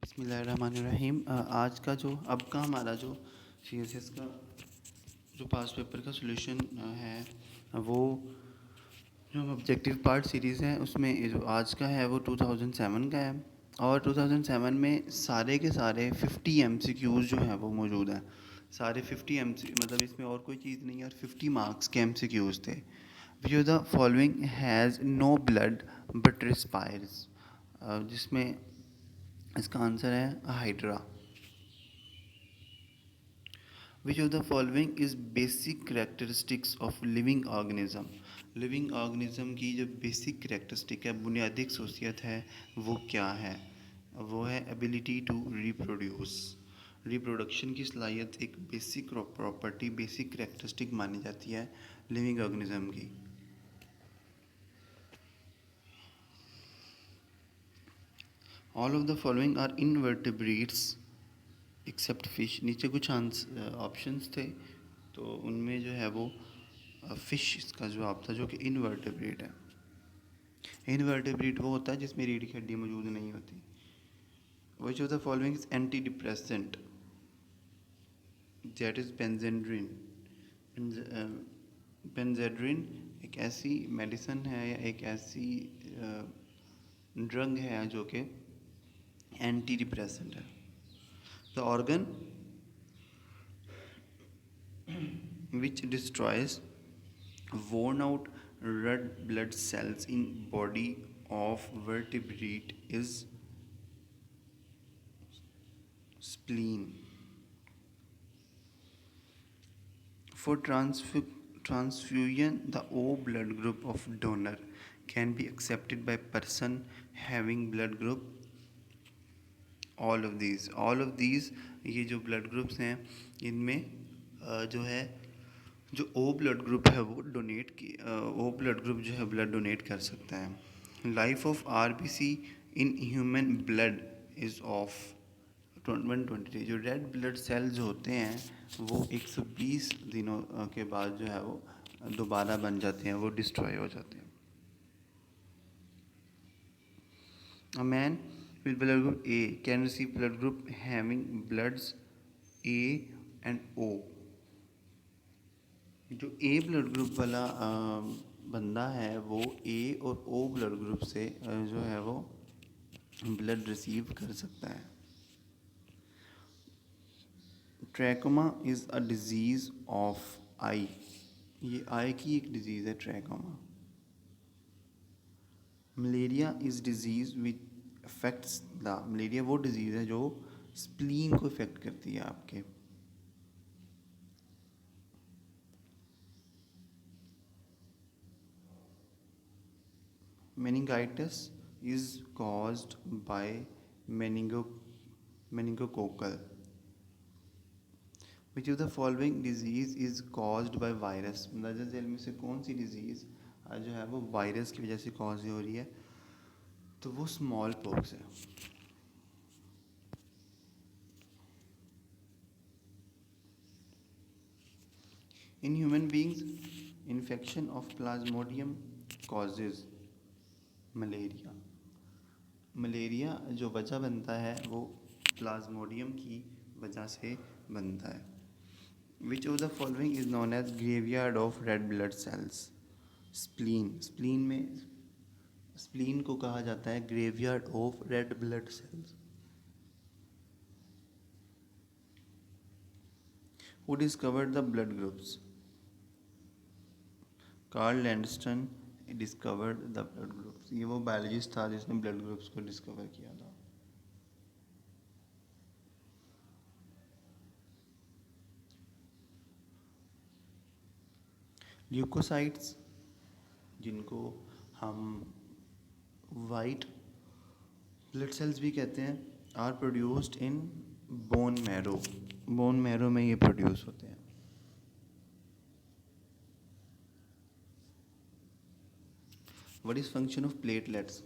बिस्मिल्लाहिर्रहमानिर्रहीम। आज का जो अब का हमारा जो सीएसएस का जो पास्ट पेपर का सॉल्यूशन है वो जो हम ऑब्जेक्टिव पार्ट सीरीज़ है उसमें जो आज का है वो 2007 का है। और 2007 में सारे के सारे 50 एमसीक्यूज़ जो हैं वो मौजूद हैं। सारे 50 एमसी मतलब इसमें और कोई चीज़ नहीं है, और 50 मार्क्स के एमसीक्यूज़ थे। Which of the following has no blood but respires, जिसमें इसका आंसर है hydra. Which of the following is basic characteristics of living organism. Living organism की जो बेसिक करेक्टरिस्टिक है, बुनियादी खसूसियत है, वो क्या है? वो है एबिलिटी टू रिप्रोड्यूस। रिप्रोडक्शन की सलाहियत एक बेसिक प्रॉपर्टी, बेसिक करेक्टरिस्टिक मानी जाती है लिविंग ऑर्गेनिज्म की। All of the following are invertebrates except fish. नीचे कुछ ऑप्शंस थे, तो उनमें जो है वो फिश इसका जवाब था, जो कि इनवर्टिब्रेट है। इनवर्टिब्रेट वो होता है जिसमें रीढ़ की हड्डी मौजूद नहीं होती। Which of the following is anti depressant? That is benzedrine. Benzedrine एक ऐसी मेडिसिन है या एक ऐसी ड्रग है जो कि एंटी डिप्रेसेंट है। The organ which destroys worn out red blood cells in body of vertebrate is spleen. For transfusion, the O blood group of donor can be accepted by person having blood group all of these। ये जो blood groups हैं इनमें जो है जो ओ blood group है वो donate की ओ ब्लड ग्रुप जो है ब्लड डोनेट कर सकता है। Life of RBC in human blood is of 120। जो रेड ब्लड सेल्स होते हैं वो 120 दिनों के बाद जो है वो दोबारा बन जाते हैं, वो डिस्ट्रॉय हो जाते हैं। A man with blood group A can receive blood group having bloods A and O। जो ए ब्लड ग्रुप वाला बंदा है वो ए और ओ ब्लड ग्रुप से जो है वो ब्लड रिसीव कर सकता है। Trachoma is a disease of eye. ये आई की एक डिजीज़ है trachoma. Malaria is disease which affects the, malaria वो डिजीज़ है जो स्प्लीन को इफेक्ट करती है आपके। meningitis is caused by meningococcal। which of the following disease is caused by virus? नजर झेल में से कौन सी डिजीज़ जो है वो वायरस की वजह से कॉज हो रही है? तो वो स्मॉल पॉक्स है। In human beings infection of Plasmodium causes malaria. Malaria जो वजह बनता है वो प्लाज्मोडियम की वजह से बनता है। Which of the following is known as graveyard of red blood cells? Spleen. Spleen को कहा जाता है graveyard of red blood cells. Who discovered the blood groups? Karl Landsteiner discovered the blood groups. ये वो बायोलॉजिस्ट था जिसने blood groups को discover किया था। ल्यूकोसाइट्स, जिनको हम वाइट ब्लड सेल्स भी कहते हैं, are produced in bone marrow. Bone marrow में ये प्रोड्यूस होते हैं। What is function of platelets?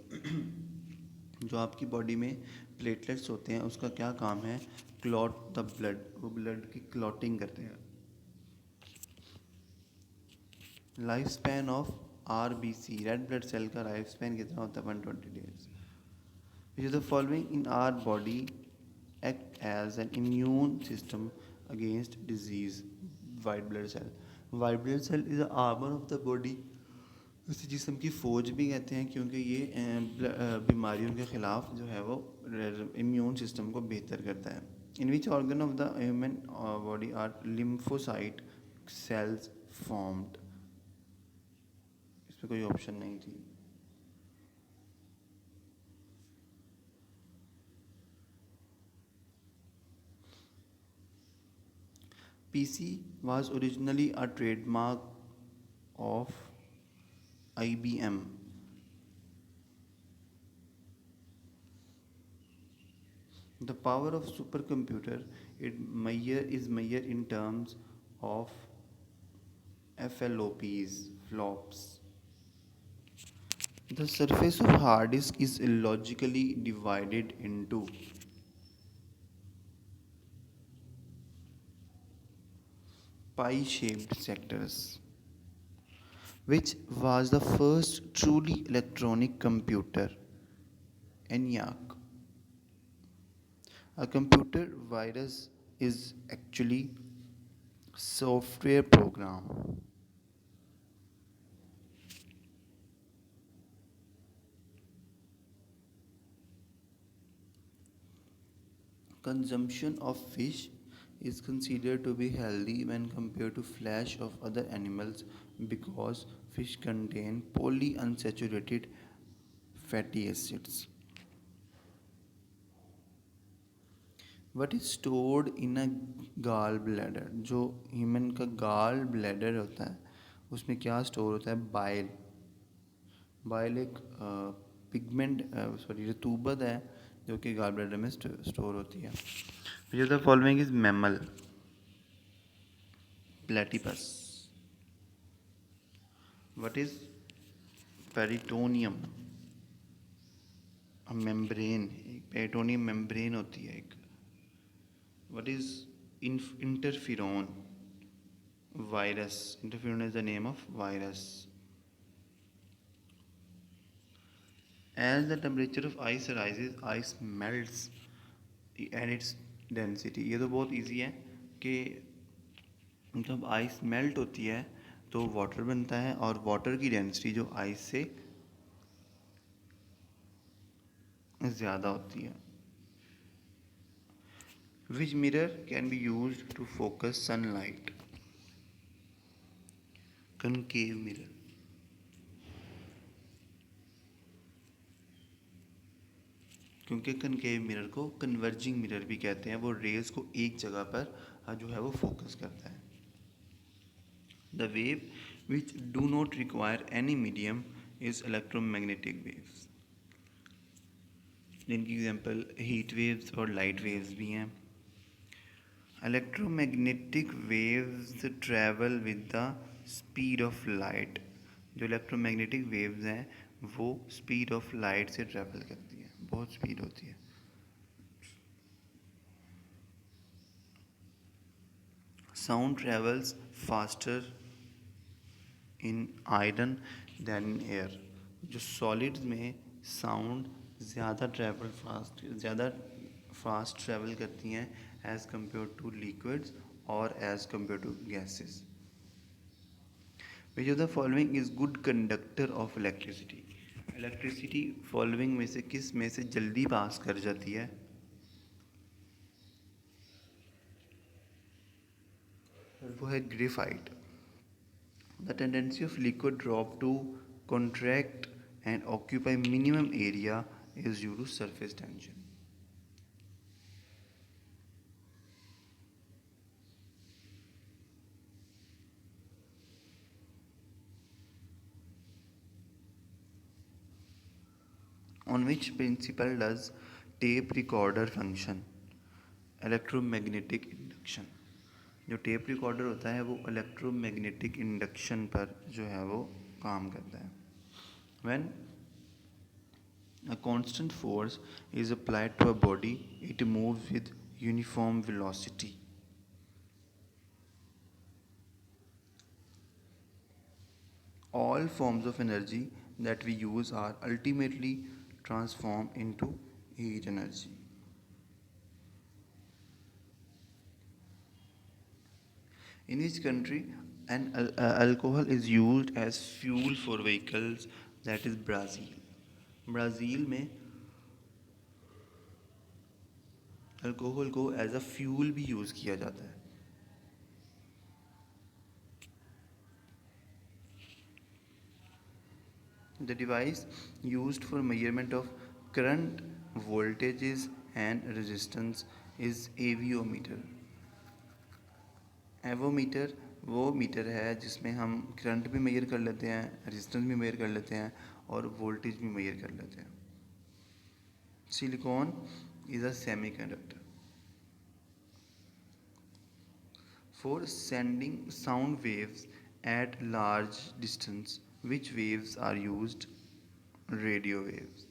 जो आपकी बॉडी में प्लेटलेट्स होते हैं उसका क्या काम है? क्लॉट द ब्लड, वो ब्लड की क्लॉटिंग करते हैं। Life span of RBC, red blood cell का लाइफ स्पैन कितना होता है? 120 days. Which is the following in our body act as an immune system against disease. White blood cell. White blood cell is the armor of the body. इसे जिस्म की फ़ौज भी कहते हैं क्योंकि ये बीमारियों के ख़िलाफ़ जो है वो इम्यून सिस्टम को बेहतर करता है. In which organ of the human body are lymphocyte cells formed. इसमें कोई ऑप्शन नहीं थी. PC was originally a trademark of IBM. The power of supercomputer is measured in terms of flops. The surface of hard disk is logically divided into pie-shaped sectors, which was the first truly electronic computer. ENIAC. A computer virus is actually software program. Consumption of fish is considered to be healthy when compared to flesh of other animals because fish contain polyunsaturated fatty acids. What is stored in a gall bladder? जो human का gall bladder होता है उसमें क्या store होता है? Bile. Bile एक pigment रतूबत है जो कि गॉल ब्लैडर में स्टोर होती है. Which of the following is mammal? Platypus. What is peritoneum? Membrane. Peritoneum membrane होती है एक. What is interferon? Virus. Interferon is the name of virus. As the temperature of ice rises, ice melts and its density. ये तो बहुत easy है कि जब ice melt होती है तो वाटर बनता है और वाटर की डेंसिटी जो आइस से ज़्यादा होती है. Which mirror can be used to focus sunlight? Concave mirror. क्योंकि कनकेव मिरर को कन्वर्जिंग मिरर भी कहते हैं. वो रेज को एक जगह पर जो है वो फोकस करता है. The wave which do not require any medium is electromagnetic waves. जिनकी एग्जांपल हीट वेव्स और लाइट वेव्स भी हैं. Electromagnetic waves travel with the speed of light. जो इलेक्ट्रोमैग्नेटिक वेव्स हैं वो स्पीड ऑफ लाइट से ट्रैवल करती हैं. बहुत स्पीड होती है. Sound travels faster in iron than in air. जो सॉलिड्स में साउंड ज़्यादा फास्ट ट्रैवल करती हैं एज़ कम्पेयर टू लिक्विड्स और as compare to gases. Which of the following is good conductor of electricity. Electricity following में से किस में से जल्दी पास कर जाती है? वो है graphite. The tendency of liquid drop to contract and occupy minimum area is due to surface tension. On which principle does tape recorder function? Electromagnetic induction. जो टेप रिकॉर्डर होता है वो इलेक्ट्रोमैग्नेटिक इंडक्शन पर जो है वो काम करता है. When a constant force is applied to a body, it moves with uniform velocity. All forms of energy that we use are ultimately transformed into heat energy. In which country alcohol is used as fuel for vehicles? That is Brazil. Brazil में alcohol को as a fuel भी use किया जाता है. The device used for measurement of current, voltages and resistance is aviometer. Avometer वो metre है जिसमें हम करंट भी मेजर कर लेते हैं, रेजिस्टेंस भी मेजर कर लेते हैं और वोल्टेज भी मेजर कर लेते हैं. Silicon is a semiconductor. For sending sound waves at large distance, which waves are used? Radio waves.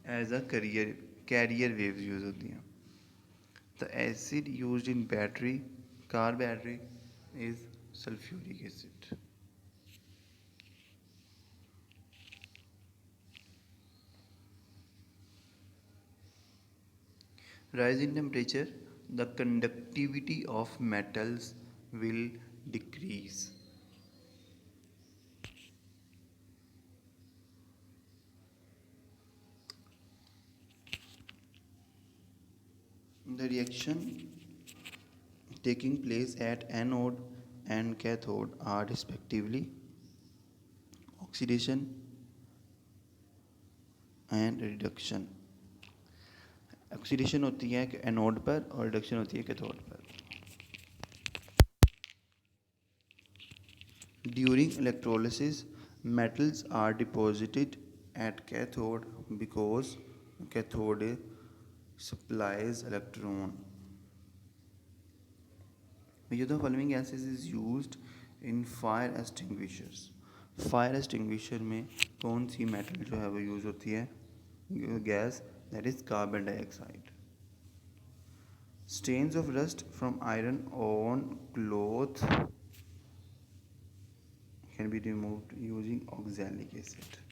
As a carrier waves use होती हैं. The acid used in car battery is sulfuric acid. Rise in temperature, the conductivity of metals will decrease. The reaction taking place at anode and cathode are respectively oxidation and reduction. Oxidation होती है anode पर और reduction होती है cathode पर. During electrolysis metals are deposited at cathode because cathode supplies electron. Which of the following gases is used in fire extinguishers? Fire extinguisher में कौन सी metal जो है वो यूज़ होती है gas? That is carbon dioxide. Stains of rust from iron on cloth can be removed using oxalic acid.